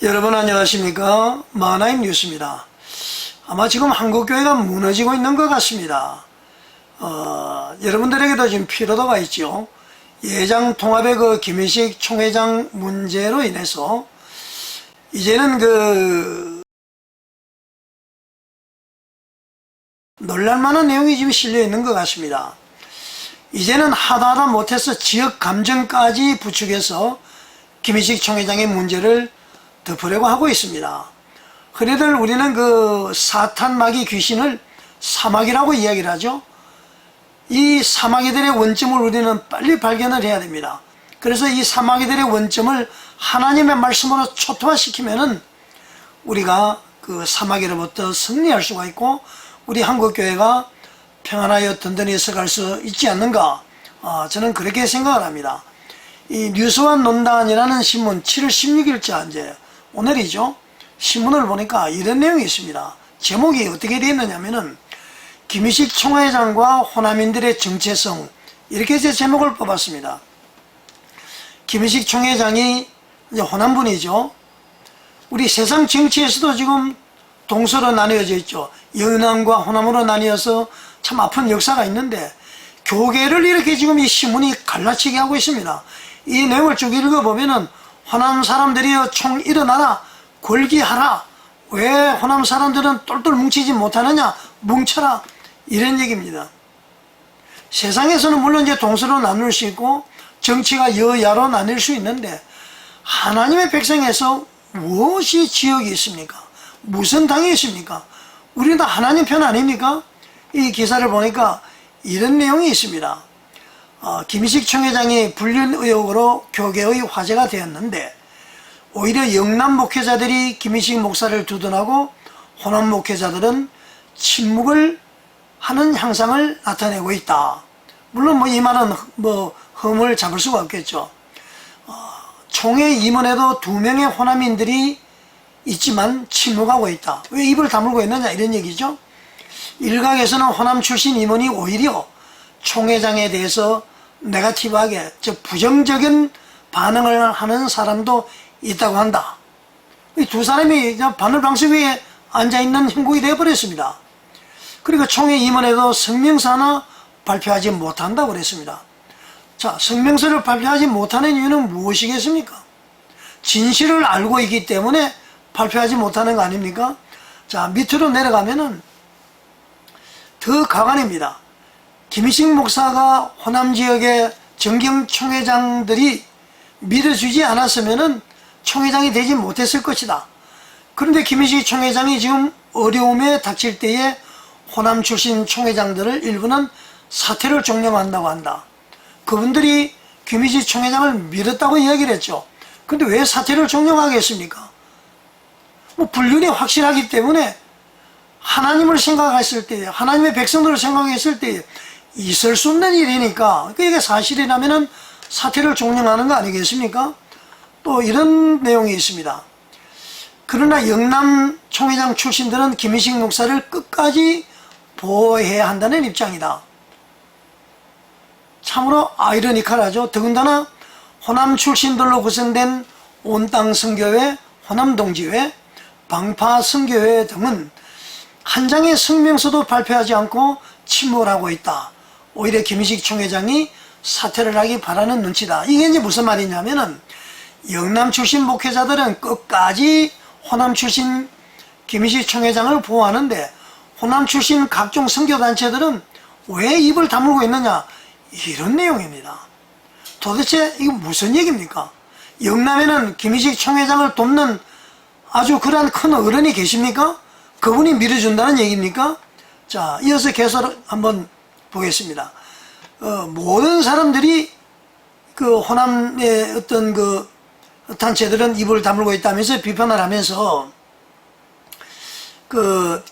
여러분 안녕하십니까? 마하나임 뉴스입니다. 아마 지금 한국교회가 무너지고 있는 것 같습니다. 여러분들에게도 지금 피로도가 있죠. 예장 통합의 그 김인식 총회장 문제로 인해서 이제는 놀랄만한 내용이 지금 실려 있는 것 같습니다. 이제는 하다 못해서 지역 감정까지 부추겨서 김인식 총회장의 문제를 덮으려고 하고 있습니다. 흔히들 우리는 그 사탄마귀 귀신을 사마귀라고 이야기를 하죠. 이 사마귀들의 원점을 우리는 빨리 발견을 해야 됩니다. 그래서 이 사마귀들의 원점을 하나님의 말씀으로 초토화시키면은 우리가 그 사마귀로부터 승리할 수가 있고 우리 한국교회가 평안하여 든든히 서갈 수 있지 않는가, 저는 그렇게 생각을 합니다. 이 뉴스완 논단이라는 신문 7월 16일자 이제 오늘이죠. 신문을 보니까 이런 내용이 있습니다. 제목이 어떻게 되어 있느냐면은 김인식 총회장과 호남인들의 정체성, 이렇게 제 제목을 뽑았습니다. 김인식 총회장이 이제 호남분이죠. 우리 세상 정치에서도 지금 동서로 나뉘어져 있죠. 영남과 호남으로 나뉘어서 참 아픈 역사가 있는데 교계를 이렇게 지금 이 신문이 갈라치게 하고 있습니다. 이 내용을 쭉 읽어보면은 호남 사람들이여 총 일어나라, 골기하라, 왜 호남 사람들은 똘똘 뭉치지 못하느냐, 뭉쳐라, 이런 얘기입니다. 세상에서는 물론 이제 동서로 나눌 수 있고 정치가 여야로 나뉠 수 있는데 하나님의 백성에서 무엇이 지역이 있습니까? 무슨 당이 있습니까? 우리는 다 하나님 편 아닙니까? 이 기사를 보니까 이런 내용이 있습니다. 김인식 총회장이 불륜 의혹으로 교계의 화제가 되었는데 오히려 영남 목회자들이 김인식 목사를 두둔하고 호남 목회자들은 침묵을 하는 향상을 나타내고 있다. 물론 이 말은 흠을 잡을 수가 없겠죠. 총회 임원에도 2명의 호남인들이 있지만 침묵하고 있다. 왜 입을 다물고 있느냐, 이런 얘기죠. 일각에서는 호남 출신 임원이 오히려 총회장에 대해서 네거티브하게, 즉 부정적인 반응을 하는 사람도 있다고 한다. 이 두 사람이 바늘방석 위에 앉아있는 형국이 되어버렸습니다. 그리고 총회 임원에도 성명서 하나 발표하지 못한다고 그랬습니다. 자, 성명서를 발표하지 못하는 이유는 무엇이겠습니까? 진실을 알고 있기 때문에 발표하지 못하는 거 아닙니까? 자, 밑으로 내려가면은 더 가관입니다. 김인식 목사가 호남 지역의 정경 총회장들이 밀어주지 않았으면은 총회장이 되지 못했을 것이다. 그런데 김인식 총회장이 지금 어려움에 닥칠 때에 호남 출신 총회장들을 일부는 사퇴를 종용한다고 한다. 그분들이 김인식 총회장을 밀었다고 이야기를 했죠. 근데 왜 사퇴를 종용하겠습니까? 불륜이 확실하기 때문에 하나님을 생각했을 때, 하나님의 백성들을 생각했을 때 있을 수 없는 일이니까, 이게 사실이라면은 사퇴를 종용하는 거 아니겠습니까? 또 이런 내용이 있습니다. 그러나 영남 총회장 출신들은 김인식 목사를 끝까지 보호해야 한다는 입장이다. 참으로 아이러니컬하죠. 더군다나 호남 출신들로 구성된 온땅 선교회, 호남동지회, 방파 선교회 등은 한 장의 성명서도 발표하지 않고 침묵을 하고 있다. 오히려 김인식 총회장이 사퇴를 하기 바라는 눈치다. 이게 이제 무슨 말이냐면은 영남 출신 목회자들은 끝까지 호남 출신 김인식 총회장을 보호하는데 호남 출신 각종 선교단체들은 왜 입을 다물고 있느냐, 이런 내용입니다. 도대체 이거 무슨 얘기입니까? 영남에는 김인식 총회장을 돕는 아주 그러한 큰 어른이 계십니까? 그분이 밀어준다는 얘기입니까? 자, 이어서 계속 한번 보겠습니다. 모든 사람들이 그 호남의 어떤 그 단체들은 입을 다물고 있다면서 비판을 하면서 그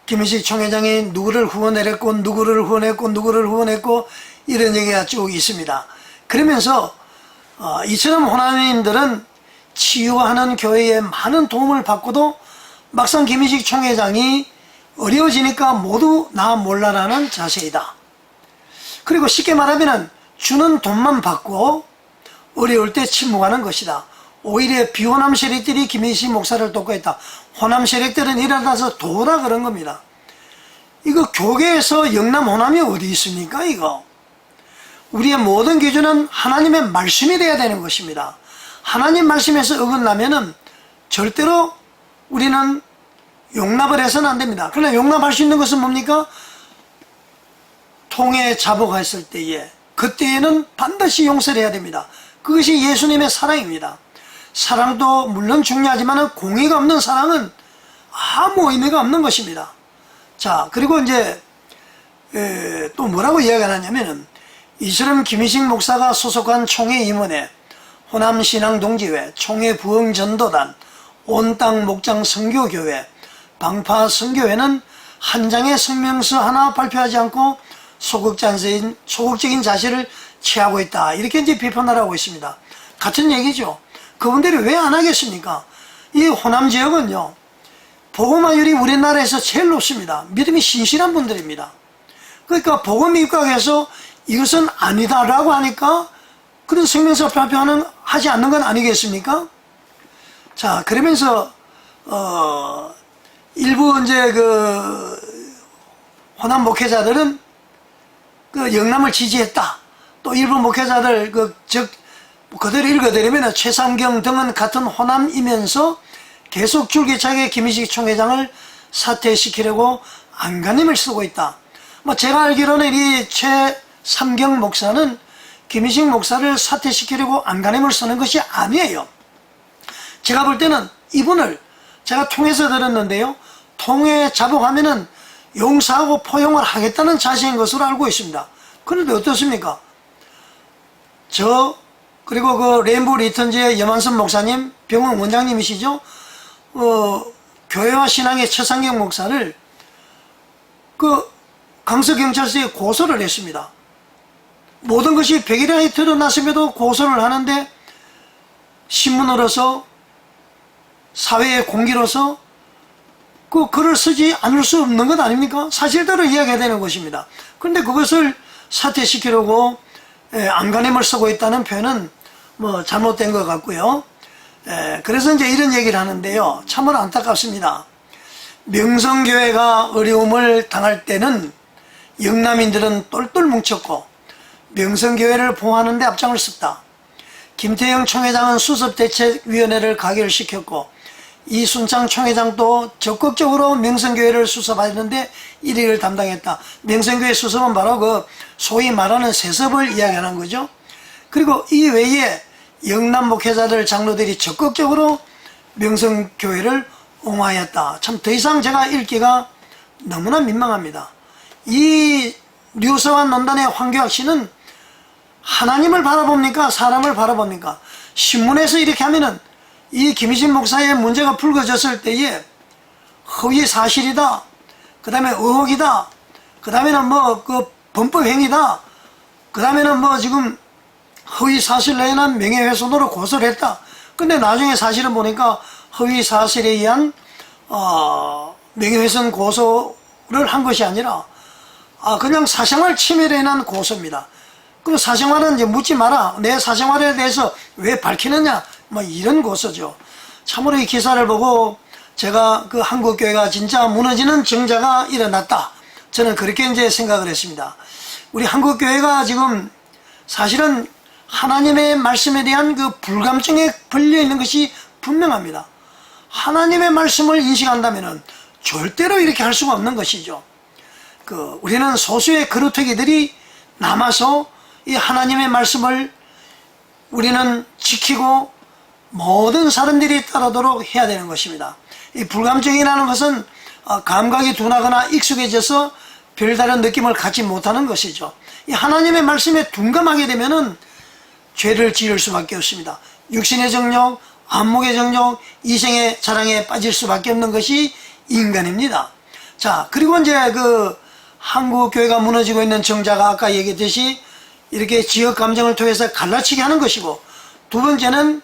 김인식 총회장이 누구를 후원했고 누구를 후원했고 누구를 후원했고 이런 얘기가 쭉 있습니다. 그러면서 이처럼 호남인들은 치유하는 교회에 많은 도움을 받고도 막상 김인식 총회장이 어려워지니까 모두 나 몰라라는 자세이다. 그리고 쉽게 말하면 주는 돈만 받고 어려울 때 침묵하는 것이다. 오히려 비호남 세력들이 김희식 목사를 돕고 있다. 호남 세력들은 일어나서 도라 그런 겁니다. 이거 교계에서 영남 호남이 어디 있습니까 이거? 우리의 모든 기준은 하나님의 말씀이 돼야 되는 것입니다. 하나님 말씀에서 어긋나면은 절대로 우리는 용납을 해서는 안 됩니다. 그러나 용납할 수 있는 것은 뭡니까? 통해 자복했을 때에, 그때에는 반드시 용서를 해야 됩니다. 그것이 예수님의 사랑입니다. 사랑도 물론 중요하지만 공의가 없는 사랑은 아무 의미가 없는 것입니다. 자, 그리고 이제 또 뭐라고 이야기를 하냐면은, 이처럼 김희식 목사가 소속한 총회 임원회, 호남신앙동지회, 총회 부흥전도단, 온땅 목장 선교교회, 방파 선교회는 한 장의 성명서 하나 발표하지 않고 소극적인 자세를 취하고 있다. 이렇게 이제 비판을 하고 있습니다. 같은 얘기죠. 그분들이 왜 안 하겠습니까? 이 호남 지역은요, 복음화율이 우리나라에서 제일 높습니다. 믿음이 신실한 분들입니다. 그러니까 복음 입각해서 이것은 아니다라고 하니까 그런 성명서 발표하지 않는 건 아니겠습니까? 자, 그러면서 일부 이제 호남 목회자들은 영남을 지지했다. 또 일부 목회자들 그대로 읽어드리면 최상경 등은 같은 호남이면서 계속 줄기차게 김희식 총회장을 사퇴시키려고 안간힘을 쓰고 있다. 뭐 제가 알기로는 이 최상경 목사는 김희식 목사를 사퇴시키려고 안간힘을 쓰는 것이 아니에요. 제가 볼 때는 이분을 제가 통해서 들었는데요, 통해 자복하면은 용서하고 포용을 하겠다는 자세인 것으로 알고 있습니다. 그런데 어떻습니까? 그리고 그 레인보우 리턴즈의 염한선 목사님, 병원 원장님이시죠? 교회와 신앙의 최상경 목사를 강서경찰서에 고소를 했습니다. 모든 것이 백일하에 드러났음에도 고소를 하는데, 신문으로서 사회의 공기로서 글을 쓰지 않을 수 없는 것 아닙니까? 사실대로 이야기해야 되는 것입니다. 그런데 그것을 사퇴시키려고 안간힘을 쓰고 있다는 표현은 뭐 잘못된 것 같고요. 그래서 이제 이런 얘기를 하는데요, 참으로 안타깝습니다. 명성교회가 어려움을 당할 때는 영남인들은 똘똘 뭉쳤고 명성교회를 보호하는 데 앞장을 섰다. 김태형 총회장은 수습대책위원회를 가결시켰고 이순창 총회장도 적극적으로 명성교회를 수습하는데 1위를 담당했다. 명성교회 수습은 바로 소위 말하는 세습을 이야기하는 거죠. 그리고 이 외에 영남 목회자들, 장로들이 적극적으로 명성교회를 옹호하였다. 참 더 이상 제가 읽기가 너무나 민망합니다. 이 류서환 논단의 황교학 씨는 하나님을 바라봅니까? 사람을 바라봅니까? 신문에서 이렇게 하면은 이 김희식 목사의 문제가 불거졌을 때에 허위 사실이다, 그 다음에 의혹이다, 그 다음에는 범법행위다, 그 다음에는 지금 허위 사실 내에는 명예훼손으로 고소를 했다. 근데 나중에 사실은 보니까 허위 사실에 의한 명예훼손 고소를 한 것이 아니라 그냥 사생활 침해로 인한 고소입니다. 그럼 사생활은 이제 묻지 마라. 내 사생활에 대해서 왜 밝히느냐? 뭐 이런 고소죠. 참으로 이 기사를 보고 제가 한국교회가 진짜 무너지는 정자가 일어났다. 저는 그렇게 이제 생각을 했습니다. 우리 한국교회가 지금 사실은 하나님의 말씀에 대한 불감증에 걸려 있는 것이 분명합니다. 하나님의 말씀을 인식한다면은 절대로 이렇게 할 수가 없는 것이죠. 우리는 소수의 그루터기들이 남아서 이 하나님의 말씀을 우리는 지키고 모든 사람들이 따르도록 해야 되는 것입니다. 이 불감증이라는 것은 감각이 둔하거나 익숙해져서 별다른 느낌을 갖지 못하는 것이죠. 이 하나님의 말씀에 둔감하게 되면은 죄를 지을 수밖에 없습니다. 육신의 정욕, 안목의 정욕, 이생의 자랑에 빠질 수밖에 없는 것이 인간입니다. 자, 그리고 이제 한국교회가 무너지고 있는 정자가 아까 얘기했듯이 이렇게 지역 감정을 통해서 갈라치게 하는 것이고, 두 번째는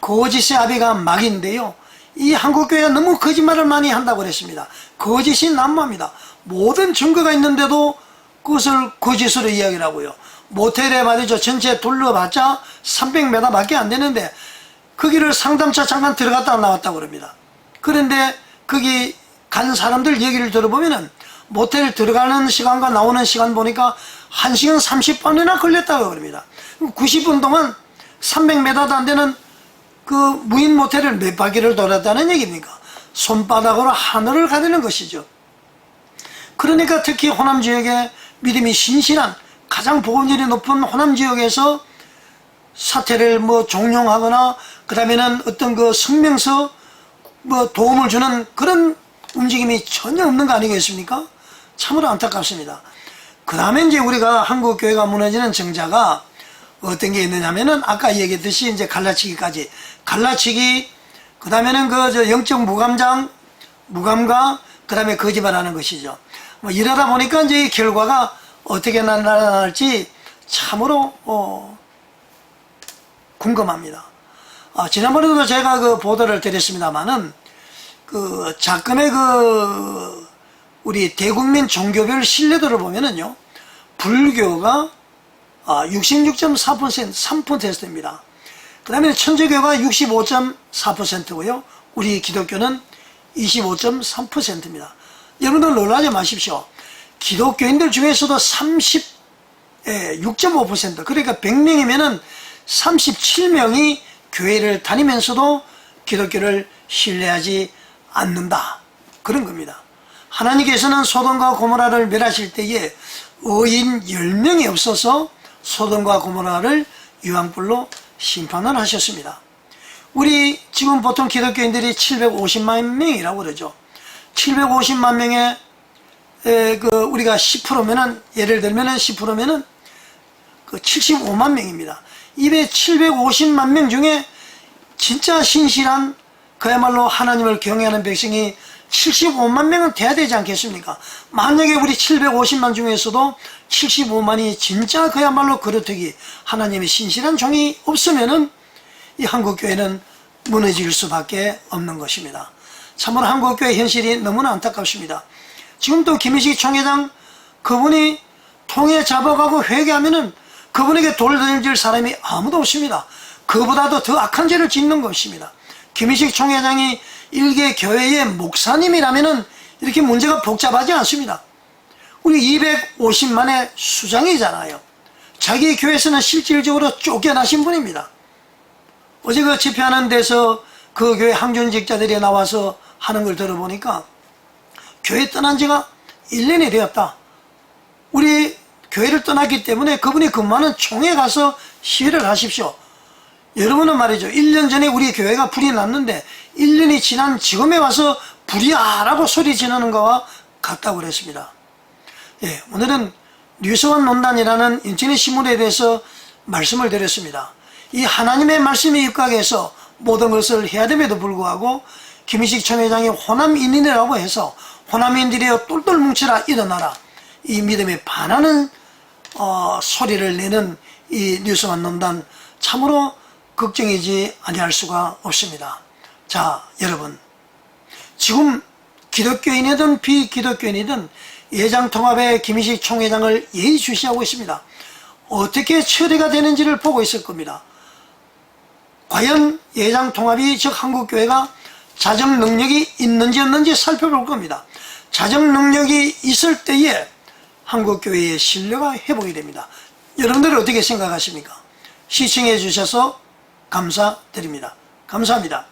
거짓의 아비가 막인데요, 이 한국교회가 너무 거짓말을 많이 한다고 그랬습니다. 거짓이 난무합니다. 모든 증거가 있는데도 그것을 거짓으로 이야기를 하고요. 모텔에 말이죠, 전체 둘러봤자 300m 밖에 안 되는데 거기를 상담차 잠깐 들어갔다 나왔다고 그럽니다. 그런데 거기 간 사람들 얘기를 들어보면은 모텔 들어가는 시간과 나오는 시간 보니까 1시간 30분이나 걸렸다고 그럽니다. 90분 동안 300m도 안 되는 그 무인 모텔을 몇 바퀴를 돌았다는 얘기입니까? 손바닥으로 하늘을 가리는 것이죠. 그러니까 특히 호남 지역에 믿음이 신실한 가장 보건율이 높은 호남 지역에서 사태를 뭐 종용하거나 그 다음에는 어떤 그 성명서 뭐 도움을 주는 그런 움직임이 전혀 없는 거 아니겠습니까? 참으로 안타깝습니다. 그 다음에 이제 우리가 한국교회가 무너지는 정자가 어떤 게 있느냐면은 아까 얘기했듯이 이제 갈라치기까지. 갈라치기, 그 다음에는 그 영적 무감과 그 다음에 거짓말하는 것이죠. 뭐 이러다 보니까 이제 이 결과가 어떻게 나타날지 참으로 궁금합니다. 지난번에도 제가 그 보도를 드렸습니다만은 그 작금의 그 우리 대국민 종교별 신뢰도를 보면은요, 불교가 66.4% 3%입니다. 그 다음에 천주교가 65.4%고요. 우리 기독교는 25.3%입니다. 여러분들 놀라지 마십시오. 기독교인들 중에서도 6.5% 그러니까 100명이면은 37명이 교회를 다니면서도 기독교를 신뢰하지 않는다. 그런 겁니다. 하나님께서는 소돔과 고모라를 멸하실 때에 의인 10명이 없어서 소돔과 고모라를 유황불로 심판을 하셨습니다. 우리 지금 보통 기독교인들이 750만 명이라고 그러죠. 750만 명의 그 우리가 10%면은 예를 들면은 10%면은 그 75만 명입니다. 이에 750만 명 중에 진짜 신실한 그야말로 하나님을 경외하는 백성이 75만 명은 돼야 되지 않겠습니까? 만약에 우리 750만 중에서도 75만이 진짜 그야말로 그렇듯이 하나님의 신실한 종이 없으면은 이 한국교회는 무너질 수밖에 없는 것입니다. 참으로 한국교회 현실이 너무나 안타깝습니다. 지금도 김희식 총회장 그분이 통에 잡아가고 회개하면은 그분에게 돌 던질 사람이 아무도 없습니다. 그보다도 더 악한 죄를 짓는 것입니다. 김희식 총회장이 일개 교회의 목사님이라면은 이렇게 문제가 복잡하지 않습니다. 우리 250만의 수장이잖아요. 자기 교회에서는 실질적으로 쫓겨나신 분입니다. 어제 그 집회하는 데서 그 교회 항존직자들이 나와서 하는 걸 들어보니까 교회 떠난 지가 1년이 되었다. 우리 교회를 떠났기 때문에 그분이 근무하는 총회 가서 시위를 하십시오. 여러분은 말이죠. 1년 전에 우리 교회가 불이 났는데 1년이 지난 지금에 와서 불이야 라고 소리 지르는 거와 같다고 그랬습니다. 예, 오늘은 뉴스원 논단이라는 인터넷 신문에 대해서 말씀을 드렸습니다. 이 하나님의 말씀에 입각해서 모든 것을 해야 됨에도 불구하고 김희식 총회장이 호남인이라고 해서 호남인들이여 똘똘 뭉쳐라 일어나라 이 믿음에 반하는 소리를 내는 이 뉴스원 논단 참으로 걱정이지 아니할 수가 없습니다. 자, 여러분, 지금 기독교인이든 비기독교인이든 예장통합의 김희식 총회장을 예의주시하고 있습니다. 어떻게 처리가 되는지를 보고 있을 겁니다. 과연 예장통합이 즉 한국교회가 자정 능력이 있는지 없는지 살펴볼 겁니다. 자정 능력이 있을 때에 한국교회의 신뢰가 회복이 됩니다. 여러분들은 어떻게 생각하십니까? 시청해 주셔서 감사드립니다. 감사합니다.